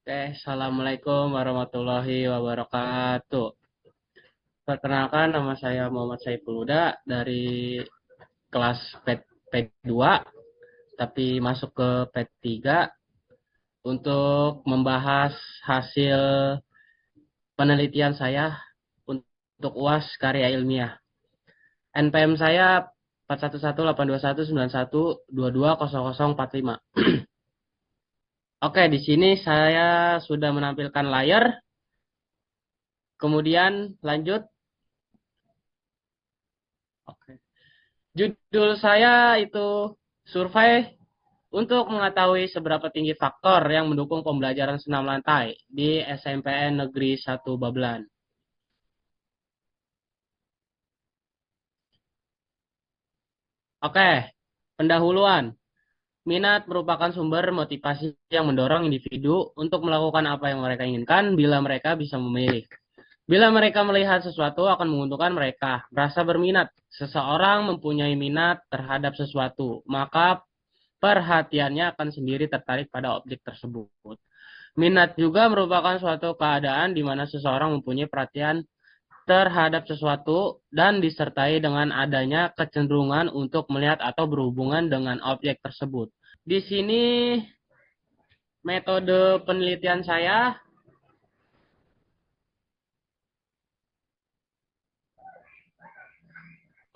Assalamualaikum warahmatullahi wabarakatuh. Perkenalkan, nama saya Muhammad Saiful Huda dari kelas P2, tapi masuk ke P3 untuk membahas hasil penelitian saya untuk UAS karya ilmiah. NPM saya 41182191220045. Oke, di sini saya sudah menampilkan layar. Kemudian lanjut. Oke. Judul saya itu survei untuk mengetahui seberapa tinggi faktor yang mendukung pembelajaran senam lantai di SMPN Negeri 1 Babelan. Oke, pendahuluan. Minat merupakan sumber motivasi yang mendorong individu untuk melakukan apa yang mereka inginkan bila mereka bisa memilih. Bila mereka melihat sesuatu akan menguntungkan mereka, merasa berminat. Seseorang mempunyai minat terhadap sesuatu, maka perhatiannya akan sendiri tertarik pada objek tersebut. Minat juga merupakan suatu keadaan di mana seseorang mempunyai perhatian terhadap sesuatu dan disertai dengan adanya kecenderungan untuk melihat atau berhubungan dengan objek tersebut. Di sini metode penelitian saya.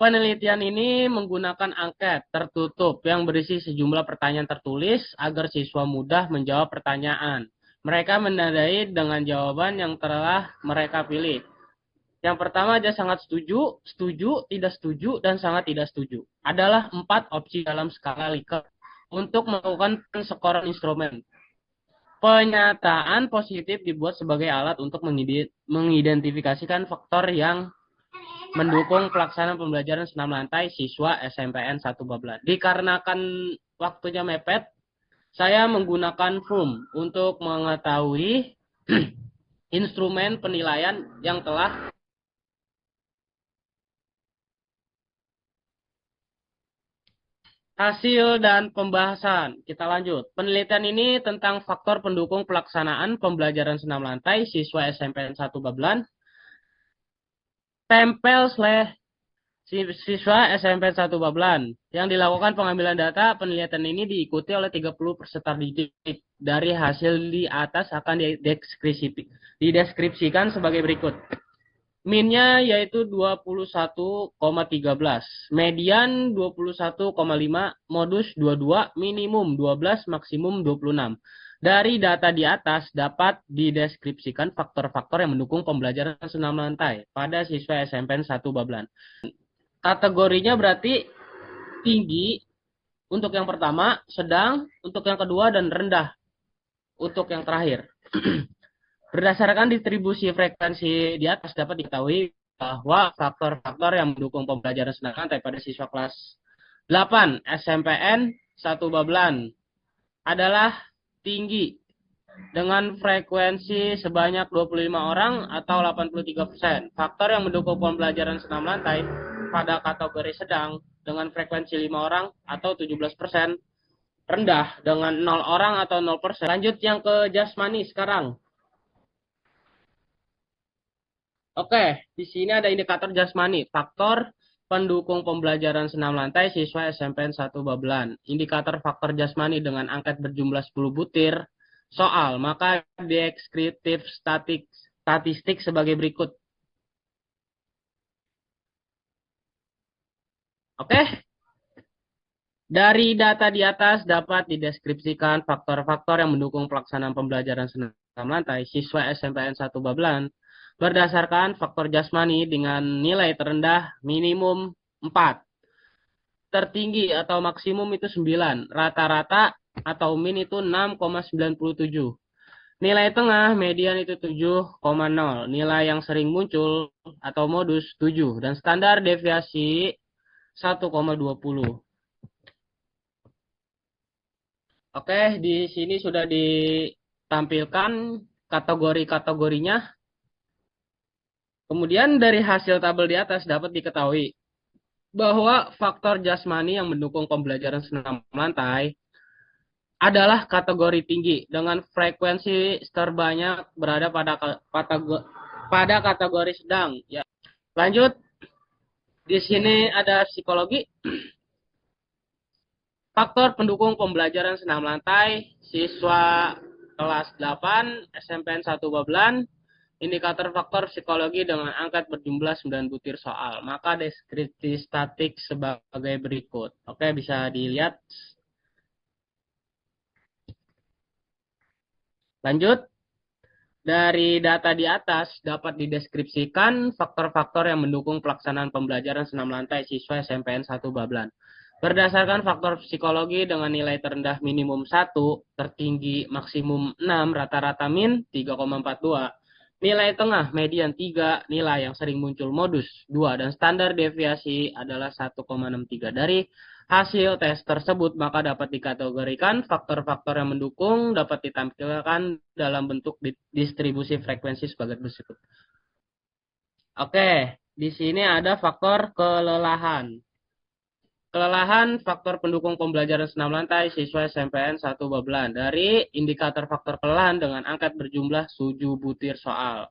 Penelitian ini menggunakan angket tertutup yang berisi sejumlah pertanyaan tertulis agar siswa mudah menjawab pertanyaan. Mereka menandai dengan jawaban yang telah mereka pilih. Yang pertama aja sangat setuju, setuju, tidak setuju, dan sangat tidak setuju. Adalah 4 opsi dalam skala Likert untuk melakukan penskoran instrumen. Penyataan positif dibuat sebagai alat untuk mengidentifikasikan faktor yang mendukung pelaksanaan pembelajaran senam lantai siswa SMPN 1 Babelan. Dikarenakan waktunya mepet, saya menggunakan form untuk mengetahui instrumen penilaian yang telah hasil dan pembahasan. Kita lanjut. Penelitian ini tentang faktor pendukung pelaksanaan pembelajaran senam lantai siswa SMPN 1 Babelan. Tempel siswa SMP 1 Babelan. Yang dilakukan pengambilan data penelitian ini diikuti oleh 30 peserta didik. Dari hasil di atas akan dideskripsikan sebagai berikut. Minnya yaitu 21,13, median 21,5, modus 22, minimum 12, maksimum 26. Dari data di atas dapat dideskripsikan faktor-faktor yang mendukung pembelajaran senam lantai pada siswa SMPN 1 Babelan. Kategorinya berarti tinggi untuk yang pertama, sedang untuk yang kedua, dan rendah untuk yang terakhir. Berdasarkan distribusi frekuensi di atas dapat diketahui bahwa faktor-faktor yang mendukung pembelajaran senam lantai pada siswa kelas 8 SMPN 1 Babelan adalah tinggi dengan frekuensi sebanyak 25 orang atau 83%. Faktor yang mendukung pembelajaran senam lantai pada kategori sedang dengan frekuensi 5 orang atau 17%. Rendah dengan 0 orang atau 0%. Lanjut yang ke jasmani sekarang. Oke, di sini ada indikator jasmani, faktor pendukung pembelajaran senam lantai siswa SMPN 1 Babelan. Indikator faktor jasmani dengan angket berjumlah 10 butir soal, maka deskriptif statistik sebagai berikut. Oke, dari data di atas dapat dideskripsikan faktor-faktor yang mendukung pelaksanaan pembelajaran senam lantai siswa SMPN 1 Babelan berdasarkan faktor jasmani dengan nilai terendah minimum 4. Tertinggi atau maksimum itu 9. Rata-rata atau min itu 6,97. Nilai tengah median itu 7,0. Nilai yang sering muncul atau modus 7. Dan standar deviasi 1,20. Oke, di sini sudah ditampilkan kategori-kategorinya. Kemudian dari hasil tabel di atas dapat diketahui bahwa faktor jasmani yang mendukung pembelajaran senam lantai adalah kategori tinggi dengan frekuensi terbanyak berada pada kategori sedang. Ya. Lanjut, di sini ada psikologi. Faktor pendukung pembelajaran senam lantai siswa kelas 8 SMPN 1 Babelan. Indikator faktor psikologi dengan angkat berjumlah 9 butir soal. Maka deskripsi statik sebagai berikut. Oke, bisa dilihat. Lanjut. Dari data di atas dapat dideskripsikan faktor-faktor yang mendukung pelaksanaan pembelajaran senam lantai siswa SMPN 1 Babelan. Berdasarkan faktor psikologi dengan nilai terendah minimum 1, tertinggi maksimum 6, rata-rata min 3,42. Nilai tengah median 3, nilai yang sering muncul modus 2, dan standar deviasi adalah 1,63. Dari hasil tes tersebut maka dapat dikategorikan faktor-faktor yang mendukung dapat ditampilkan dalam bentuk distribusi frekuensi sebagai berikut. Oke, di sini ada faktor kelelahan. Kelelahan faktor pendukung pembelajaran senam lantai siswa SMPN 1 Babelan dari indikator faktor kelelahan dengan angkat berjumlah 7 butir soal.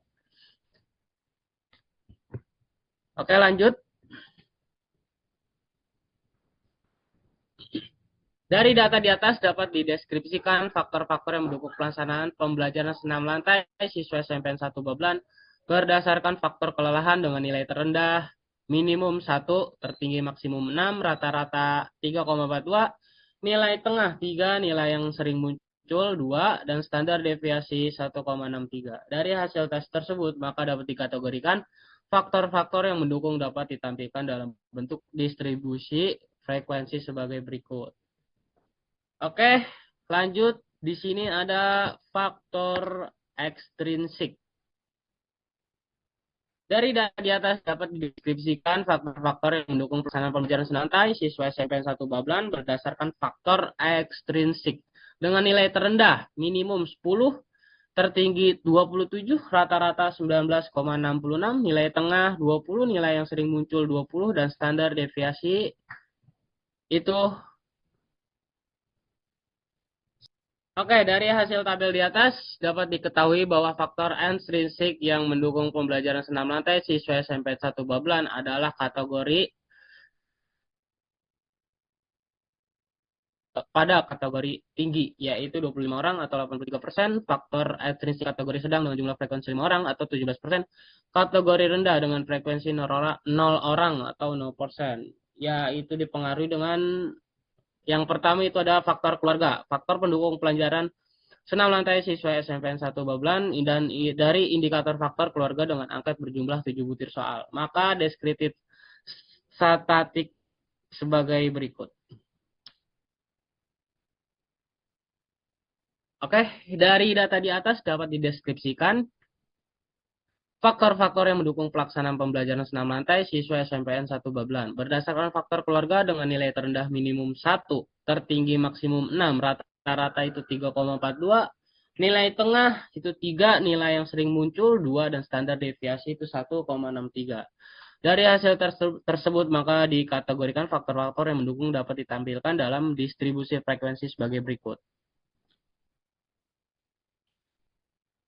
Oke, lanjut. Dari data di atas dapat dideskripsikan faktor-faktor yang mendukung pelaksanaan pembelajaran senam lantai siswa SMPN 1 Babelan berdasarkan faktor kelelahan dengan nilai terendah minimum 1, tertinggi maksimum 6, rata-rata 3,42, nilai tengah 3, nilai yang sering muncul 2, dan standar deviasi 1,63. Dari hasil tes tersebut, maka dapat dikategorikan faktor-faktor yang mendukung dapat ditampilkan dalam bentuk distribusi frekuensi sebagai berikut. Oke, lanjut. Di sini ada faktor ekstrinsik. Dari data di atas dapat dideskripsikan faktor-faktor yang mendukung pelaksanaan pembelajaran senam lantai siswa SMPN 1 Babelan berdasarkan faktor ekstrinsik dengan nilai terendah minimum 10, tertinggi 27, rata-rata 19,66, nilai tengah 20, nilai yang sering muncul 20, dan standar deviasi itu. Oke, dari hasil tabel di atas dapat diketahui bahwa faktor ekstrinsik yang mendukung pembelajaran senam lantai siswa SMP 1 Babelan adalah kategori pada kategori tinggi, yaitu 25 orang atau 83%, faktor ekstrinsik kategori sedang dengan jumlah frekuensi 5 orang atau 17%, kategori rendah dengan frekuensi 0 orang atau 0%, yaitu dipengaruhi dengan yang pertama itu ada faktor keluarga, faktor pendukung pelajaran senam lantai siswa SMPN 1 Babelan, dan dari indikator faktor keluarga dengan angka berjumlah 7 butir soal. Maka deskriptif statik sebagai berikut. Oke, dari data di atas dapat dideskripsikan faktor-faktor yang mendukung pelaksanaan pembelajaran senam lantai siswa SMPN 1 Babelan. Berdasarkan faktor keluarga dengan nilai terendah minimum 1, tertinggi maksimum 6, rata-rata itu 3,42, nilai tengah itu 3, nilai yang sering muncul 2, dan standar deviasi itu 1,63. Dari hasil tersebut maka dikategorikan faktor-faktor yang mendukung dapat ditampilkan dalam distribusi frekuensi sebagai berikut.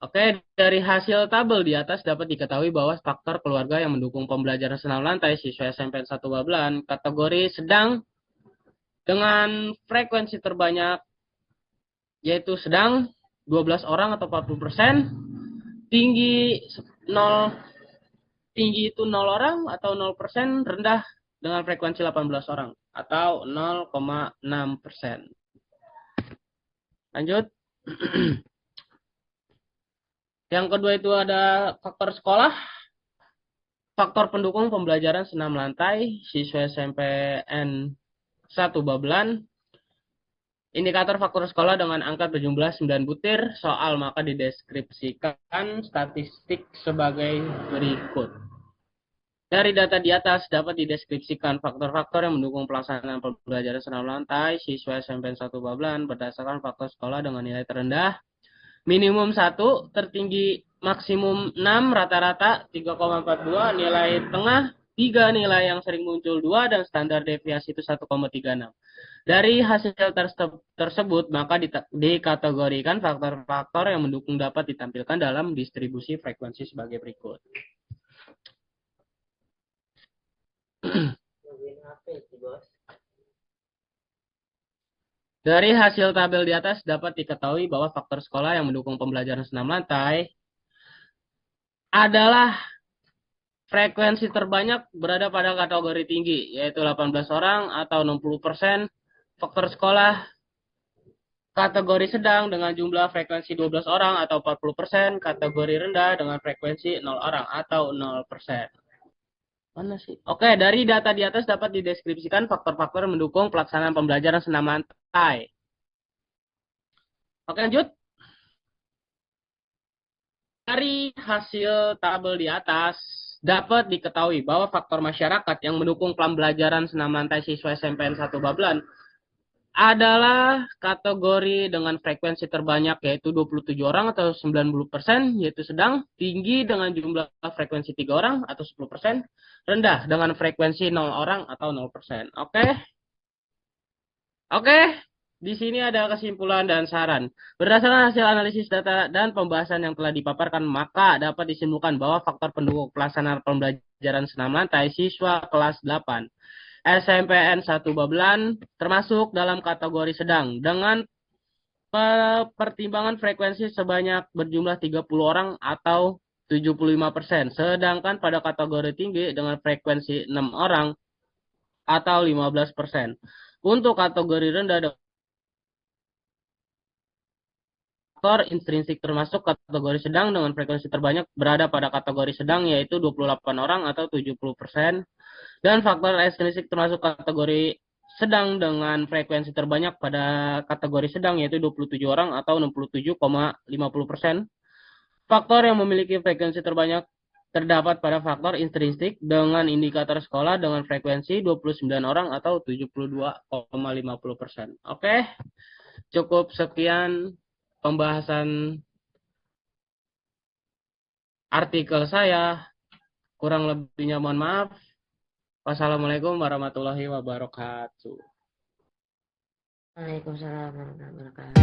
Oke, dari hasil tabel di atas dapat diketahui bahwa faktor keluarga yang mendukung pembelajaran senam lantai siswa SMPN 1 Babelan kategori sedang dengan frekuensi terbanyak yaitu sedang 12 orang atau 40%, tinggi 0 itu 0 orang atau 0%, rendah dengan frekuensi 18 orang atau 0,6%. Lanjut. Yang kedua itu ada faktor sekolah. Faktor pendukung pembelajaran senam lantai siswa SMPN 1 Babelan. Indikator faktor sekolah dengan angka berjumlah 9 butir soal, maka dideskripsikan statistik sebagai berikut. Dari data di atas dapat dideskripsikan faktor-faktor yang mendukung pelaksanaan pembelajaran senam lantai siswa SMPN 1 Babelan berdasarkan faktor sekolah dengan nilai terendah minimum 1, tertinggi maksimum 6, rata-rata 3,42, nilai tengah 3 nilai yang sering muncul 2 dan standar deviasi itu 1,36. Dari hasil tersebut, maka dikategorikan faktor-faktor yang mendukung dapat ditampilkan dalam distribusi frekuensi sebagai berikut. Dari hasil tabel di atas dapat diketahui bahwa faktor sekolah yang mendukung pembelajaran senam lantai adalah frekuensi terbanyak berada pada kategori tinggi, yaitu 18 orang atau 60%. Faktor sekolah kategori sedang dengan jumlah frekuensi 12 orang atau 40%. Kategori rendah dengan frekuensi 0 orang atau 0%. Mana sih? Oke, dari data di atas dapat dideskripsikan faktor-faktor mendukung pelaksanaan pembelajaran senam lantai. Oke, lanjut. Dari hasil tabel di atas, dapat diketahui bahwa faktor masyarakat yang mendukung pembelajaran senam lantai siswa SMPN 1 Babelan adalah kategori dengan frekuensi terbanyak yaitu 27 orang atau 90%, yaitu sedang, tinggi dengan jumlah frekuensi 3 orang atau 10%, rendah dengan frekuensi 0 orang atau 0%. Oke? Oke? Di sini ada kesimpulan dan saran. Berdasarkan hasil analisis data dan pembahasan yang telah dipaparkan, maka dapat disimpulkan bahwa faktor pendukung pelaksanaan pembelajaran senam lantai siswa kelas 8 SMPN 1 Babelan termasuk dalam kategori sedang dengan pertimbangan frekuensi sebanyak berjumlah 30 orang atau 75%. Sedangkan pada kategori tinggi dengan frekuensi 6 orang atau 15%. Untuk kategori rendah faktor intrinsik termasuk kategori sedang dengan frekuensi terbanyak berada pada kategori sedang yaitu 28 orang atau 70%. Dan faktor ekstrinsik termasuk kategori sedang dengan frekuensi terbanyak pada kategori sedang yaitu 27 orang atau 67,50%. Faktor yang memiliki frekuensi terbanyak terdapat pada faktor intrinsik dengan indikator sekolah dengan frekuensi 29 orang atau 72,50%. Oke, cukup sekian pembahasan artikel saya. Kurang lebihnya mohon maaf. Wassalamualaikum warahmatullahi wabarakatuh. Waalaikumsalam warahmatullahi wabarakatuh.